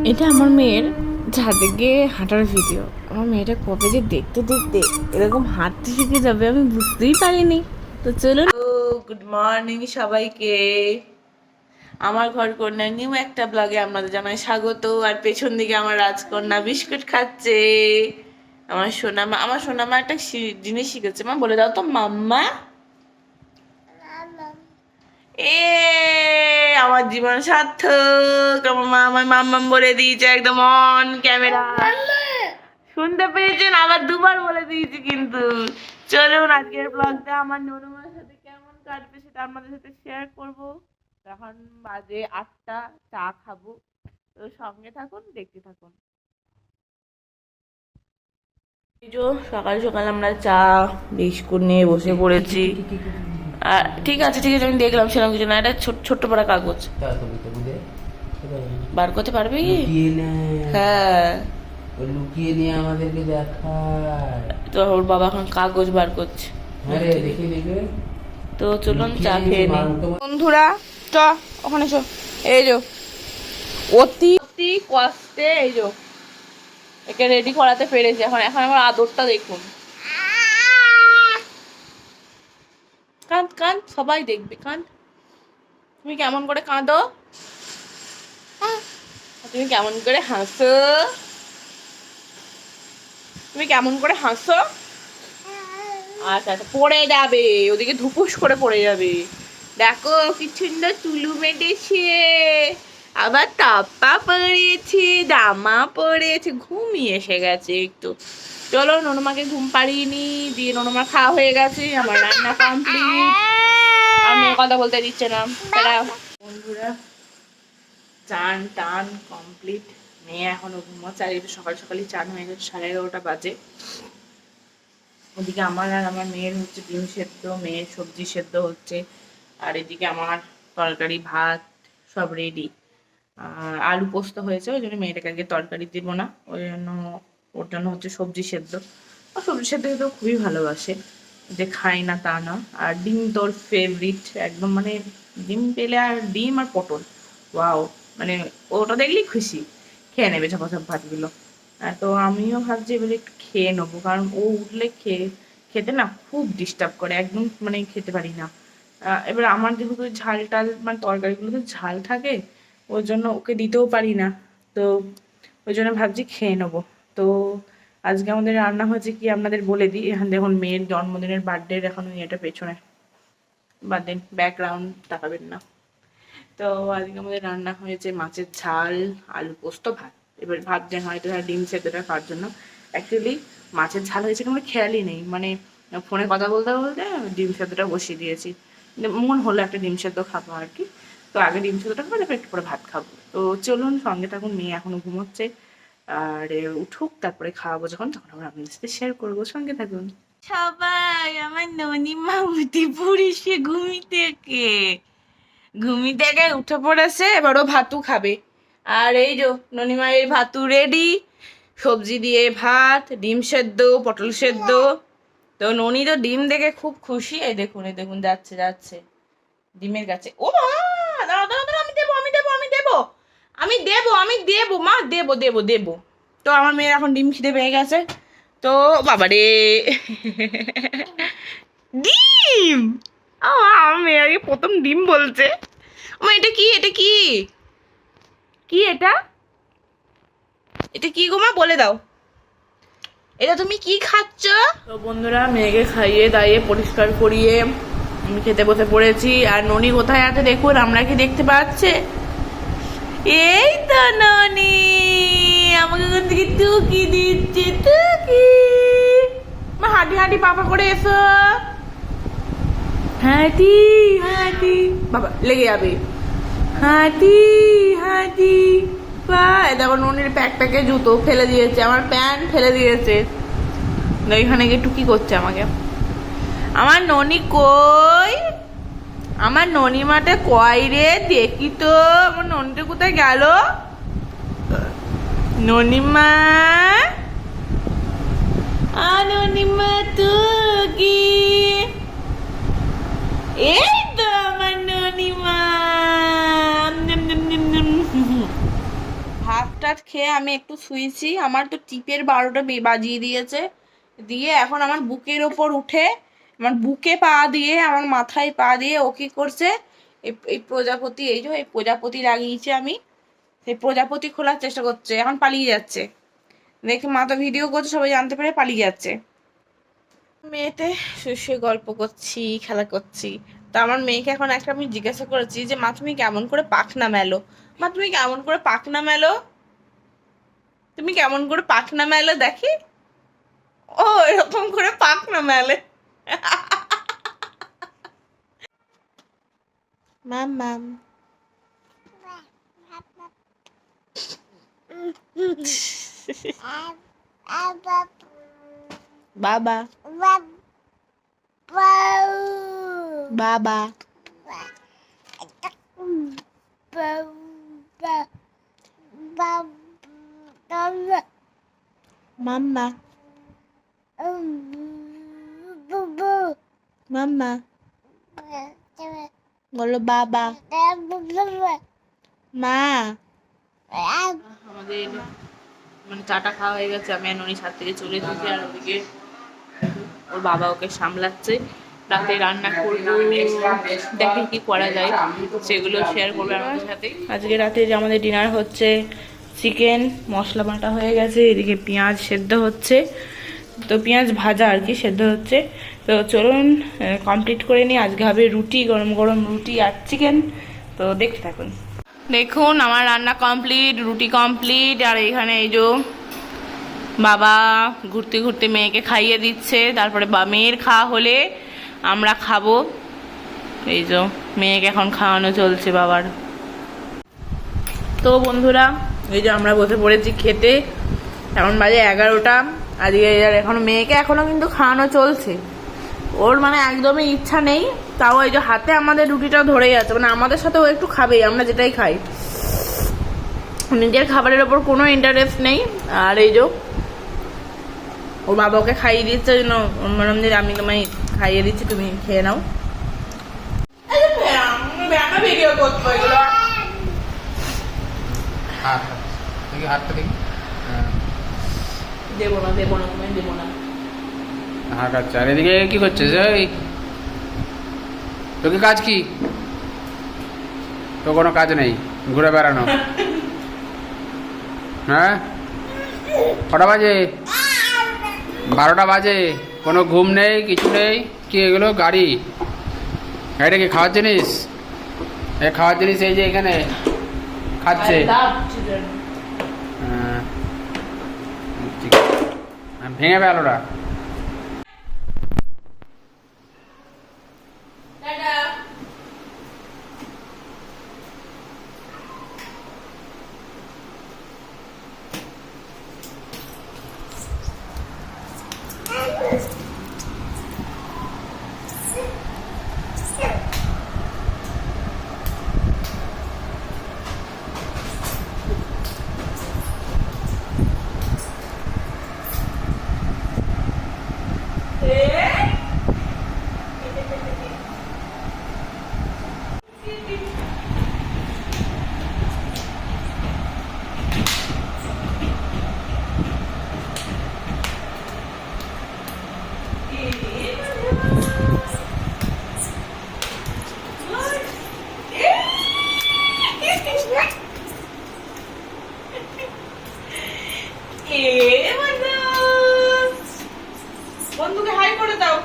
এটা আমার মেয়ের ছাদে গিয়ে হাঁটার ভিডিও। আমার মেয়েটা কবে যে দেখতে দেখতে এরকম হাঁটতে শিখে যাবে আমি বুঝতেই পারিনি। তো চলুন, গুড মর্নিং সবাইকে। আমার ঘর কন্যা নিউ একটা ব্লগে আপনাদের জানাই স্বাগত। আর পেছন দিকে আমার রাজকন্যা বিস্কুট খাচ্ছে। আমার সোনামা একটা জিনিস শিখেছে। মা বলে দাও তো মাম্মা। এ আমার জীবন সার্থক। আমার মা আমার মাম্মাম বলে দিয়েছে একদম অন ক্যামেরা। শুনতে পেয়েছেন? আবার দুবার বলে দিয়েছি। কিন্তু চলুন আজকের ব্লগটা আমার ননুমার সাথে কেমন কাটবে সেটা আপনাদের সাথে শেয়ার করব। এখন বাজে 8টা, চা খাবো। তো সঙ্গে থাকুন, দেখতে থাকুন। সকাল সকাল আমরা চা বিস্কুট নিয়ে বসে পড়েছি। ঠিক আছে ঠিক আছে, আমি দেখলাম সেরকম কিছু না। এটা ছোট্ট পড়া কাগজ বার করতে পারবে কি? হ্যাঁ, লুকিয়ে নিয়ে আমাদেরকে দেখায়। তো ওর বাবা এখন কাগজ বার করছে। তো চলুন চা খেয়ে নিই বন্ধুরা। চ ওখানে চো। এই যো অতি অতি কষ্টে এই যো একে রেডি করাতে পেরেছি। এখন এখন আমার আদরটা দেখুন। কাঁদ কাঁদ, সবাই দেখবে কাঁদ। তুমি কেমন করে কাঁদো, তুমি কেমন করে হাসো, তুমি কেমন করে হাসো। আচ্ছা আচ্ছা, পড়ে যাবে, ওদিকে ধুপুস করে পড়ে যাবে। দেখো কি সুন্দর তুলু মেটেছে, আবার টাপ্পা পড়েছে, জামা পড়েছে, ঘুমিয়ে এসে গেছে একটু। চলো ননুমাকে ঘুম পাড়িয়ে নি, দিয়ে ননুমার খাওয়া হয়ে গেছে, আমার রান্না কমপ্লিট। আমি কথা বলতে দিচ্ছে না। বন্ধুরা চান টান কমপ্লিট, মেয়ে এখনো ঘুমাচ্ছে। আর একটু সকাল সকালই চান হয়ে গেছে, 11:30 বাজে। ওদিকে আমার আর আমার মেয়ের হচ্ছে ডিম সেদ্ধ, মেয়ের সবজি সেদ্ধ হচ্ছে। আর এদিকে আমার তরকারি ভাত সব রেডি। আর আলু পোস্ত হয়েছে, ওই জন্য মেয়েটাকে আগে তরকারি দিব না, ওই জন্য ওর জন্য হচ্ছে সবজি সেদ্ধ। আর সবজি সেদ্ধ তো খুবই ভালোবাসে, যে খাই না তা না। আর ডিম তোর ফেভারিট একদম, মানে ডিম পেলে আর ডিম আর পটল, ওয়াও, মানে ওটা দেখলেই খুশি, খেয়ে নেবে ঝপাঝপ ভাতগুলো। তো আমিও ভাবছি এবারে একটু খেয়ে নেবো, কারণ ও উঠলে খেতে না খুব ডিস্টার্ব করে, একদম মানে খেতে পারি না। এবার আমার যেহেতু ঝাল টাল মানে তরকারিগুলোতে ঝাল থাকে, ওই জন্য ওকে দিতেও পারি না। তো ওই জন্য ভাবছি খেয়ে নেবো। তো আজকে আমাদের রান্না হয়েছে কি আপনাদের বলে দিই। এখানে দেখুন মেয়ের জন্মদিনের বার্থডের এখন এটা পেছনে বাদ দিন, ব্যাকগ্রাউন্ড তাকাবেন না। তো আজকে আমাদের রান্না হয়েছে মাছের ঝাল, আলু পোস্ত, ভাত। এবার ভাত দেন হয়তো ডিম সেদ্ধটা খাওয়ার জন্য। অ্যাকচুয়ালি মাছের ঝাল হয়েছে আমার খেয়ালই নেই, মানে ফোনে কথা বলতে বলতে ডিম সেদ্ধটা বসিয়ে দিয়েছি। মন হলো একটা ডিম সেদ্ধ খাবো আর কি। তো আগে ডিম সেদ্ধটা খাবো, তারপর একটু পরে ভাত খাবো। তো চলুন সঙ্গে থাকুন, মেয়ে এখনো ঘুমোচ্ছে। আর উঠুক, তারপরে খাওয়াবো যখন, তখন আমরা আপনাদের সাথে শেয়ার করবো। সঙ্গে থাকুন সবাই। আমার ননিমা উঠে পড়েছে ঘুমি থেকে উঠে পড়েছে, এবার ও ভাতু খাবে। আর এই যে ননিমায়ের ভাতু রেডি, সবজি দিয়ে ভাত, ডিম সেদ্ধ, পটল সেদ্ধ। তো ননি তো ডিম দেখে খুব খুশি। এই দেখুন এই দেখুন, যাচ্ছে যাচ্ছে ডিমের কাছে। ও মা, দাঁড়াও দাঁড়াও দাঁড়াও, আমি দেবো আমি দেবো আমি দেবো আমি দেবো আমি দেবো মা, দেবো দেবো দেবো। তো আমার মেয়ের এখন ডিম খিদে পেয়ে গেছে। তো বাবারে ডিম, আমার মেয়ে আগে প্রথম ডিম বলছে। এটা কি, এটা কি, কি এটা, এটা কি গো মা বলে দাও, এটা তুমি কি খাচ্ছ? তো বন্ধুরা মেয়েকে খাইয়ে দাইয়ে পরিষ্কার করিয়ে আমি খেতে বসে পড়েছি। আর ননি কোথায় আছে দেখুন, আমরা কি দেখতে পাচ্ছে? এই তো ননি আমাকে ওখান থেকে টুকি দিচ্ছে, টুকি। মা হাঁটি হাঁটি পাপা করে এসো, হাঁটি হাঁটি, বাবা লেগে যাবে, হাঁটি হাঁটি পা। দেখো ননির প্যাকে জুতো ফেলে দিয়েছে, আমার প্যান্ট ফেলে দিয়েছে। এখানে গিয়ে টুকি করছে আমাকে। আমার ননি কই, আমার ননিমাটা কয় রে, দেখি তো আমার ননিটা কোথায় গেল। ননিমা, ননিমা টুকি, এই তো আমার ননিমা। ভাত টাত খেয়ে আমি একটু শুয়েছি। আমার তো টিপের 12টা বাজিয়ে দিয়েছে, দিয়ে এখন আমার বুকের ওপর উঠে আমার বুকে পা দিয়ে আমার মাথায় পা দিয়ে ও কি করছে, এই প্রজাপতি, এই যে এই প্রজাপতি লাগিয়েছে আমি, সেই প্রজাপতি খোলার চেষ্টা করছে, এখন পালিয়ে যাচ্ছে। দেখে মা তো ভিডিও করছে, সবাই জানতে পারে পালিয়ে যাচ্ছে। মেয়েতে শুয়ে শুয়ে গল্প করছি, খেলা করছি। তো আমার মেয়েকে এখন একটা আমি জিজ্ঞাসা করেছি যে মা তুমি কেমন করে পাখনা মেলো, মা তুমি কেমন করে পাখনা মেলো, তুমি কেমন করে পাখনা মেলো দেখি। ও এরকম করে পাখনা মেলে। মাম মাম বাবা বাবা মাম্মা মাম্মা বলো বাবা মা। আমাদের মানে চাটা খাওয়া হয়ে গেছে, আমি আর ননি ছাদ থেকে চলে এসেছি, আর ওদিকে ওর বাবা ওকে সামলাচ্ছে। রাতে রান্না করবো, দেখে কি করা যায় সেগুলো শেয়ার করবো আমাদের সাথে। আজকে রাতে যে আমাদের ডিনার হচ্ছে চিকেন, মশলা বাটা হয়ে গেছে, এদিকে পেঁয়াজ সেদ্ধ হচ্ছে, তো পেঁয়াজ ভাজা আর কি সেদ্ধ হচ্ছে। তো চলুন কমপ্লিট করে নিই। আজকে হবে রুটি, গরম গরম রুটি আর চিকেন, তো দেখতে থাকুন। দেখুন আমার রান্না কমপ্লিট, রুটি কমপ্লিট, আর এখানে এই যে বাবা ঘুরতে ঘুরতে মেয়েকে খাইয়ে দিচ্ছে, তারপরে মেয়ের খাওয়া হলে আমরা খাবো। এই যে মেয়েকে এখন খাওয়ানো চলছে বাবার। তো বন্ধুরা এই যে আমরা বসে পড়েছি খেতে, এখন বাজে 11টা। আজকে এখন মেয়েকে এখনো কিন্তু খাওয়ানো চলছে, ওর মানে একদমই ইচ্ছা নেই, তাও এই যে হাতে আমাদের রুটিটা ধরে যাচ্ছে, মানে আমাদের সাথে ও একটু খাবেই, আমরা যেটাই খাই, নিজের খাবারের ওপর কোনো ইন্টারেস্ট নেই। আর এই যে ওর বাবা ওকে খাইয়ে দিচ্ছে, জন্য ম্যাডাম যে আমি তোমায় খাইয়ে দিচ্ছি, তুমি খেয়ে নাও। ভিডিও করবো এগুলো, হাতটা দেখি, দেবো না দেবো না তুমি দেবো না। হাত আচ্ছা। আর এদিকে কি করছিস? এই তোকে কাজ কি? তো কোনো কাজ নেই, ঘুরে বেড়ানো। হ্যাঁ কটা বাজে? 12টা বাজে, কোনো ঘুম নেই কিছু নেই। কি এগুলো গাড়ি? গাড়িটা কি খাওয়ার জিনিস? এই খাওয়ার জিনিস এই যে এখানে খাচ্ছে। হ্যাঁ ভেঙে বেলোটা। বন্ধুকে হাই করে দাও।